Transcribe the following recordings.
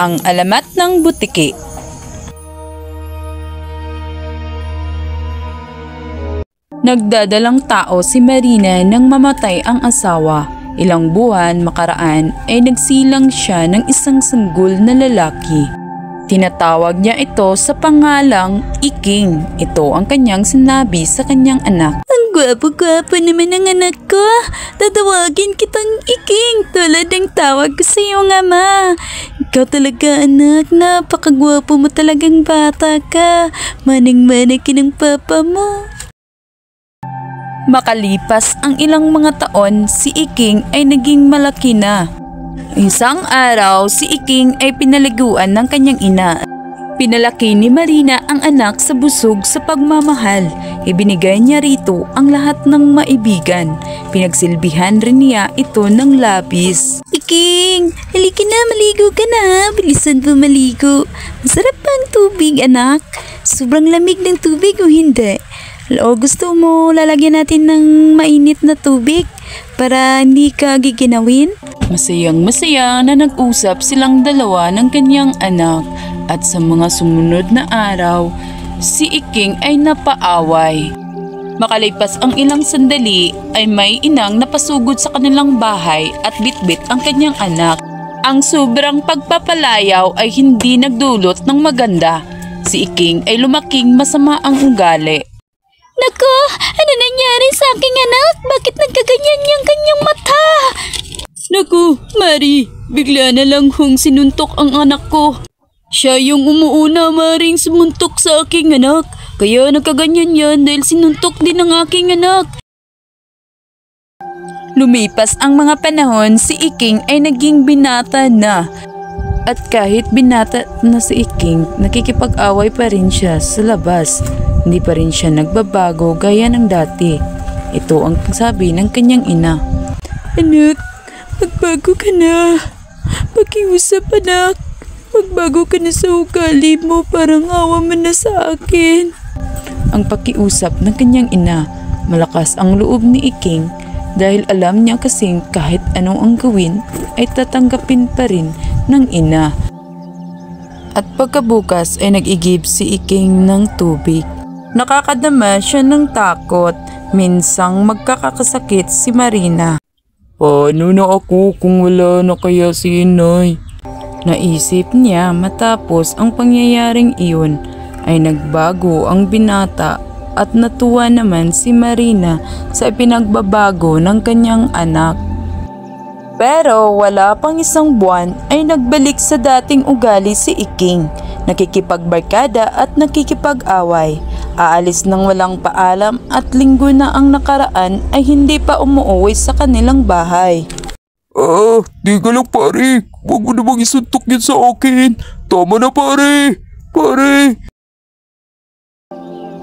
Ang alamat ng butiki. Nagdadalang tao si Marina nang mamatay ang asawa. Ilang buwan makaraan ay nagsilang siya ng isang sanggol na lalaki. Tinatawag niya ito sa pangalang Iking. Ito ang kanyang sinabi sa kanyang anak. Ang gwapo-gwapo naman ang anak ko. Tatawagin kitang Iking tulad ng tawag ko sa iyong ama. Ikaw talaga anak, napakagwapo mo talagang bata ka. Manang-manang ka ng papa mo. Makalipas ang ilang mga taon, si Iking ay naging malaki na. Isang araw, si Iking ay pinaliguan ng kanyang ina. Pinalaki ni Marina ang anak sa busog sa pagmamahal. Ibinigay niya rito ang lahat ng maibigan. Pinagsilbihan rin niya ito ng labis. Iking, halika na, maligo ka na. Bilisan mo maligo. Masarap pa ang tubig, anak. Sobrang lamig ng tubig o hindi? O gusto mo lalagyan natin ng mainit na tubig para hindi ka giginawin? Masayang masaya na nag-usap silang dalawa ng kanyang anak at sa mga sumunod na araw, si Iking ay napaaway. Makalipas ang ilang sandali ay may inang napasugod sa kanilang bahay at bitbit ang kanyang anak. Ang sobrang pagpapalayaw ay hindi nagdulot ng maganda. Si Iking ay lumaking masama ang ugali. Naku, ano nangyari sa aking anak? Bakit nagkaganyan yung kanyang mata? Naku, Mari, bigla na lang hong sinuntok ang anak ko. Siya yung umuuna maring sumuntok sa aking anak. Kaya nagkaganyan yan dahil sinuntok din ang aking anak. Lumipas ang mga panahon, si Iking ay naging binata na. At kahit binata na si Iking, nakikipag-away pa rin siya sa labas. Hindi pa rin siya nagbabago gaya ng dati. Ito ang sabi ng kanyang ina. Anak, magbago ka na. Pakiusap anak. Magbago ka na sa ugali mo, parang awa mo na sa akin. Ang pakiusap ng kanyang ina, malakas ang loob ni Iking dahil alam niya kasing kahit anong ang gawin ay tatanggapin pa rin ng ina. At pagkabukas ay nag-igib si Iking ng tubig. Nakakadama siya ng takot. Minsang magkakasakit si Marina. Paano na ako kung wala na kaya si inay? Naisip niya matapos ang pangyayaring iyon ay nagbago ang binata at natuwa naman si Marina sa pinagbabago ng kanyang anak. Pero wala pang isang buwan ay nagbalik sa dating ugali si Iking. Nakikipagbarkada at nakikipag-away. Aalis nang walang paalam at linggo na ang nakaraan ay hindi pa umuwi sa kanilang bahay. Di ka lang pare. Huwag mo namang isuntok yan sa akin. Tama na pare. Pare.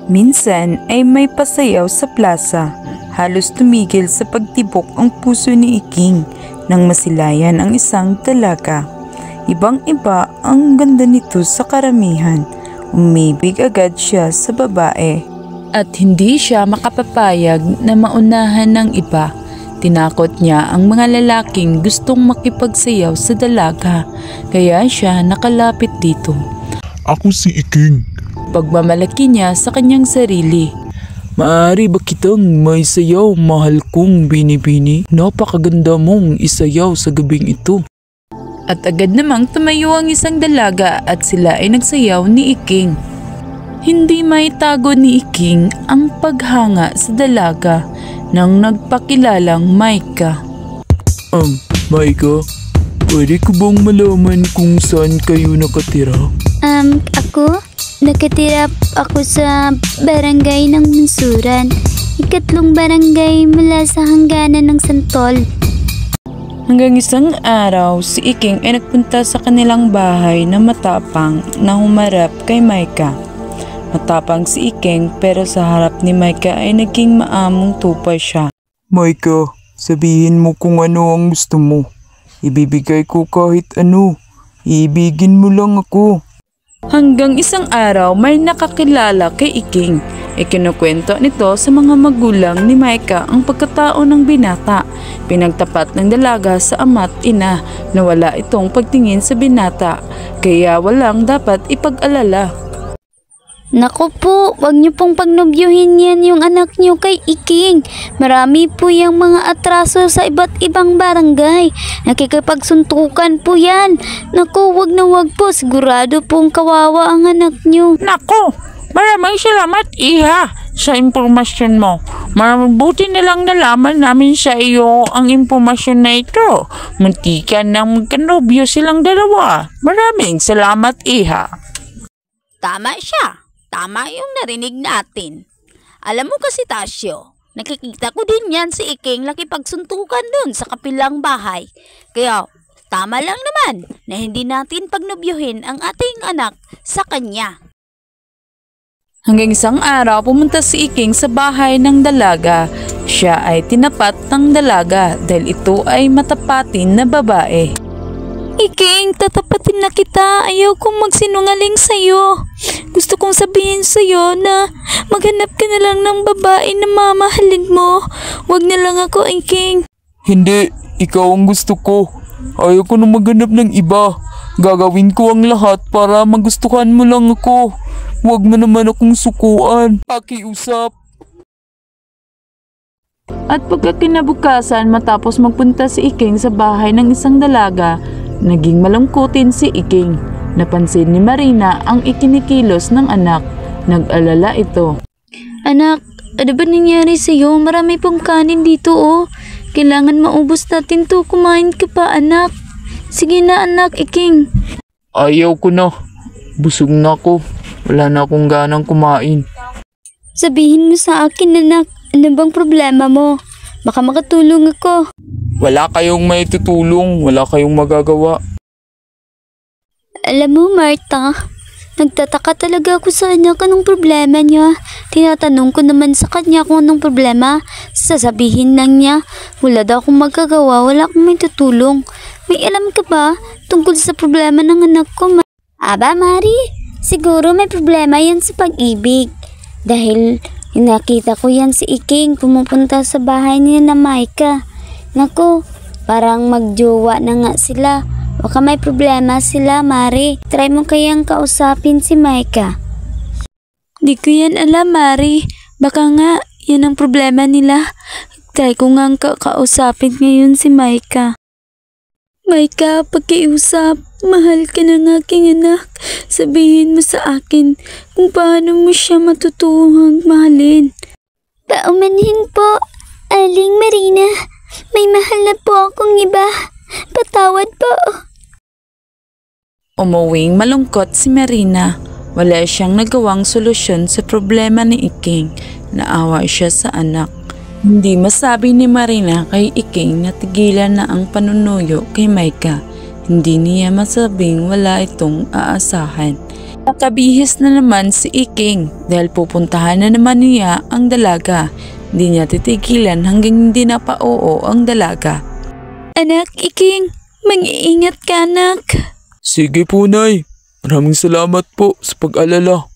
Minsan ay may pasayaw sa plaza. Halos tumigil sa pagtibok ang puso ni Iking nang masilayan ang isang dalaga. Ibang-iba ang ganda nito sa karamihan. Umibig agad siya sa babae. At hindi siya makapapayag na maunahan ng iba. Tinakot niya ang mga lalaking gustong makipagsayaw sa dalaga. Kaya siya nakalapit dito. Ako si Iking. Pagmamalaki niya sa kanyang sarili. Maaari ba kitang may sayaw, mahal kong Bini-Bini? Napakaganda mong isayaw sa gabing ito. At agad namang tumayo ang isang dalaga at sila ay nagsayaw ni Iking. Hindi maitago ni Iking ang paghanga sa dalaga nang nagpakilalang Maika. Maika, pwede ko bang malaman kung saan kayo nakatira? Ako? Nakatira ako sa barangay ng Mansuran. Ikatlong barangay mula sa hangganan ng Santol. Hanggang isang araw, si Iking ay nagpunta sa kanilang bahay na matapang na humarap kay Maika. Matapang si Iking pero sa harap ni Maika ay naging maamong tupay siya. Maika, sabihin mo kung ano ang gusto mo. Ibibigay ko kahit ano. Iibigin mo lang ako. Hanggang isang araw may nakakilala kay Iking. Ikinukwento nito sa mga magulang ni Micah ang pagkatao ng binata. Pinagtapat ng dalaga sa ama't ina na wala itong pagtingin sa binata, kaya walang dapat ipag-alala. Naku po, wag niyo pong pagnobyuhin yan yung anak niyo kay Iking. Marami po yung mga atraso sa iba't ibang barangay. Nakikipagsuntukan po yan. Naku, wag na wag po. Sigurado pong kawawa ang anak niyo. Nako, maraming salamat iha sa impormasyon mo. Mabuti na lang nalaman namin sa iyo ang impormasyon na ito. Muntikan nang magkanobyo silang dalawa. Maraming salamat iha. Tama siya. Tama yung narinig natin. Alam mo kasi, Tasyo, nakikita ko din yan si Iking nakipagsuntukan dun sa kapilang bahay. Kaya tama lang naman na hindi natin pagnobyuhin ang ating anak sa kanya. Hanggang isang araw, pumunta si Iking sa bahay ng dalaga. Siya ay tinapat ng dalaga dahil ito ay matapatin na babae. Iking, tatapatin na kita. Ayaw kong magsinungaling sa'yo. Gusto kong sabihin sa'yo na maghanap ka na lang ng babae na mamahalin mo. Huwag na lang ako, Iking. Hindi, ikaw ang gusto ko. Ayaw ko na maghanap ng iba. Gagawin ko ang lahat para magustuhan mo lang ako. Huwag mo naman akong sukuan. Pakiusap. At pagkakinabukasan, matapos magpunta si Iking sa bahay ng isang dalaga, naging malungkutin si Iking. Napansin ni Marina ang ikinikilos ng anak. Nag-alala ito. Anak, ano ba nangyari sa'yo? Marami pong kanin dito, oh. Kailangan maubos natin to. Kumain ka pa, anak. Sige na, anak, Iking. Ayaw ko na. Busog na ako. Wala na akong ganang kumain. Sabihin mo sa akin, anak. Ano bang problema mo? Baka makatulong ako. Wala kayong may tutulong. Wala kayong magagawa. Alam mo, Marta, nagtataka talaga ako sa anak. Anong problema niya? Tinatanong ko naman sa kanya kung anong problema. Sasabihin lang niya, wala daw akong magagawa, wala akong may tutulong. May alam ka ba tungkol sa problema ng anak ko? Aba, Mari, siguro may problema yan sa pag-ibig. Dahil nakita ko yan si Iking pumupunta sa bahay niya na Micah. Naku, parang magjowa na nga sila. Baka may problema sila, Mari. Try mo kayang kausapin si Micah. Di ko yan alam, Mari. Baka nga, yan ang problema nila. Try ko nga kausapin ngayon si Micah. Micah, pakiusap. Mahal ka ng aking anak. Sabihin mo sa akin kung paano mo siya matutuhang mahalin. Paumanhin po, Aling Marina. May mahal na po akong iba. Patawad po. Umuwing malungkot si Marina. Wala siyang nagawang solusyon sa problema ni Iking. Naawa siya sa anak. Hindi masabi ni Marina kay Iking na tigilan na ang panunuyo kay Micah. Hindi niya masabing wala itong aasahan. Nakabihis na naman si Iking dahil pupuntahan na naman niya ang dalaga. Hindi niya titigilan hanggang hindi na pa-oo ang dalaga. Anak, Iking, mag-iingat ka, anak. Sige po, Nay. Maraming salamat po sa pag-alala.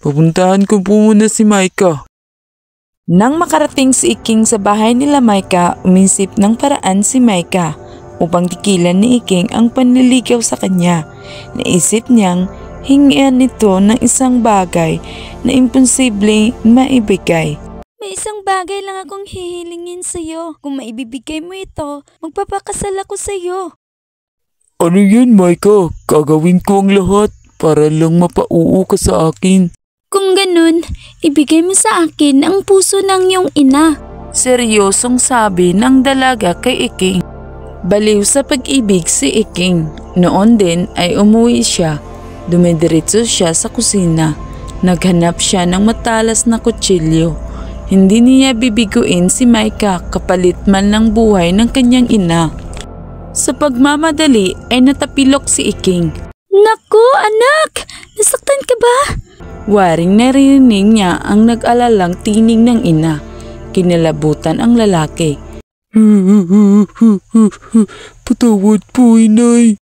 Pupuntahan ko po muna si Micah. Nang makarating si Iking sa bahay nila Micah, umisip ng paraan si Micah upang tigilan ni Iking ang panliligaw sa kanya. Naisip niyang hingian ito ng isang bagay na imposibleng maibigay. May isang bagay lang akong hihilingin sa'yo. Kung maibibigay mo ito, magpapakasal ako sa'yo. Ano yun, Micah? Gagawin ko ang lahat para lang mapauo ka sa akin. Kung ganun, ibigay mo sa akin ang puso ng iyong ina. Seryosong sabi ng dalaga kay Iking. Baliw sa pag-ibig si Iking. Noon din ay umuwi siya. Dumidiretso siya sa kusina. Naghanap siya ng matalas na kutsilyo. Hindi niya bibiguin si Micah kapalit man ng buhay ng kanyang ina. Sa pagmamadali ay natapilok si Iking. Naku, anak! Nasaktan ka ba? Waring narinig niya ang nag-alalang tinig ng ina. Kinalabutan ang lalaki. Patawad po, Inay.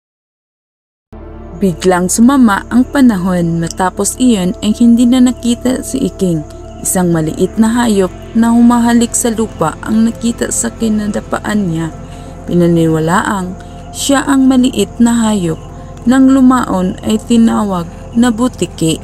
Biglang sumama ang panahon. Matapos iyon ay hindi na nakita si Iking. Isang maliit na hayop na humahalik sa lupa ang nakita sa kinadapaan niya. Pinaniniwalaang siya ang maliit na hayop. Nang lumaon ay tinawag na butiki.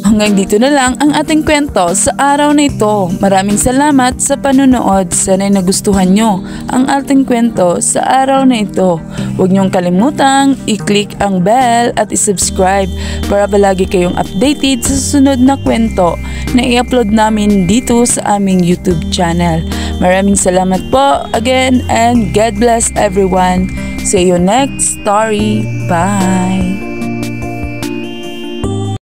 Hanggang dito na lang ang ating kwento sa araw na ito. Maraming salamat sa panonood. Sana'y nagustuhan nyo ang ating kwento sa araw na ito. Huwag nyong kalimutang i-click ang bell at i-subscribe para palagi kayong updated sa susunod na kwento na i-upload namin dito sa aming YouTube channel. Maraming salamat po again and God bless everyone. See you next story. Bye!